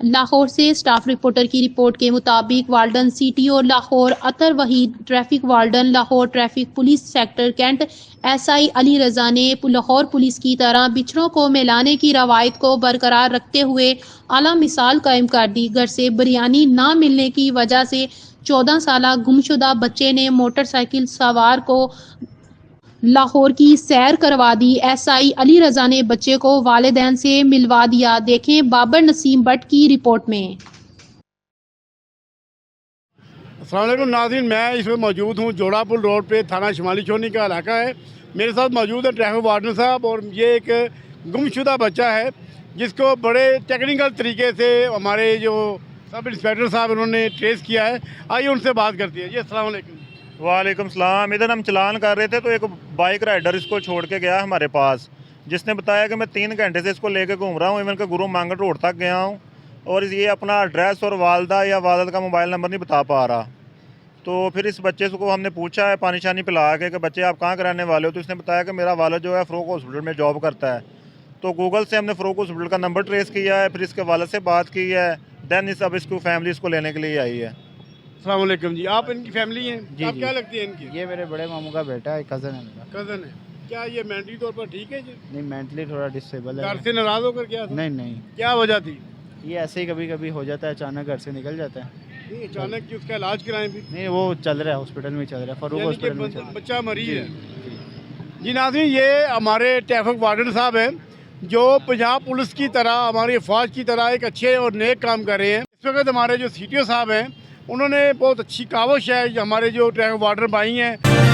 लाहौर से staff reporter की report के मुताबिक warden CTO Lahore Athar Waheed, traffic warden Lahore traffic police sector cantt SI Ali Raza ने लाहौर पुलिस की तरह बिछड़ों को मिलाने की रवायत को बरकरार रखते हुए आला मिसाल कायम कर दी। घर से बिरयानी ना मिलने की वजह से 14 साल गुमशुदा बच्चे ने मोटरसाइकिल सवार को लाहौर की सैर करवा दी। एसआई अली रजा ने बच्चे को वालिदैन से मिलवा दिया। देखें बाबर नसीम भट्ट की रिपोर्ट में। अस्सलाम वालेकुम नाज़रीन, मैं इस वक्त मौजूद हूँ जोड़ापुल रोड पे, थाना शिमाली छोनी का इलाका है। मेरे साथ मौजूद है ट्रैफिक वार्डन साहब और ये एक गुमशुदा बच्चा है जिसको बड़े टेक्निकल तरीके से हमारे जो सब इंस्पेक्टर साहब उन्होंने ट्रेस किया है। आइए उनसे बात करती है। जी अस्सलाम वालेकुम। वालेकुम सलाम। इधर हम चलान कर रहे थे तो एक बाइक राइडर इसको छोड़ के गया हमारे पास, जिसने बताया कि मैं 3 घंटे से इसको लेके घूम रहा हूँ, इवन के गुरु मांगट रोड तक गया हूँ और ये अपना एड्रेस और वालदा या वालद का मोबाइल नंबर नहीं बता पा रहा। तो फिर इस बच्चे को हमने पूछा है पानी शानी पिला के कि बच्चे आप कहाँ कराने वाले हो, तो इसने बताया कि मेरा वालद जो है फ़रोग हॉस्पिटल में जॉब करता है। तो गूगल से हमने फ़रोग हॉस्पिटल का नंबर ट्रेस किया है, फिर इसके वालद से बात की है, दैन अब इसकी फैमिली इसको लेने के लिए आई है। अस्सलाम वालेकुम जी, आप इनकी फैमिली हैं? जी, आप जी। क्या लगती है इनकी? ये मेरे बड़े मामू का बेटा है, कज़न है मेरा। कज़न है। क्या ये मेंटली तौर पर ठीक है जी? नहीं, मेंटली थोड़ा डिसेबल है। घर से नाराज़ होकर क्या था? नहीं, क्या वजह थी? ये ऐसे ही कभी कभी हो जाता है, अचानक घर से निकल जाता है। नहीं, अचानक कि उसका इलाज कराएं भी? नहीं, वो चल रहा है, हॉस्पिटल में चल रहा है, फरूक यानी कि हॉस्पिटल में चल रहा है। बच्चा मरीज जी, है। जी। जी नाज़रीन, ये हमारे ट्रैफिक वार्डन साहब हैं जो पंजाब पुलिस की तरह, हमारी फ़ौज की तरह एक अच्छे और नेक काम कर रहे हैं। इस वक्त हमारे जो सीटीओ साहब हैं उन्होंने बहुत अच्छी काविश है, हमारे जो ट्रैफिक वार्डन भाई हैं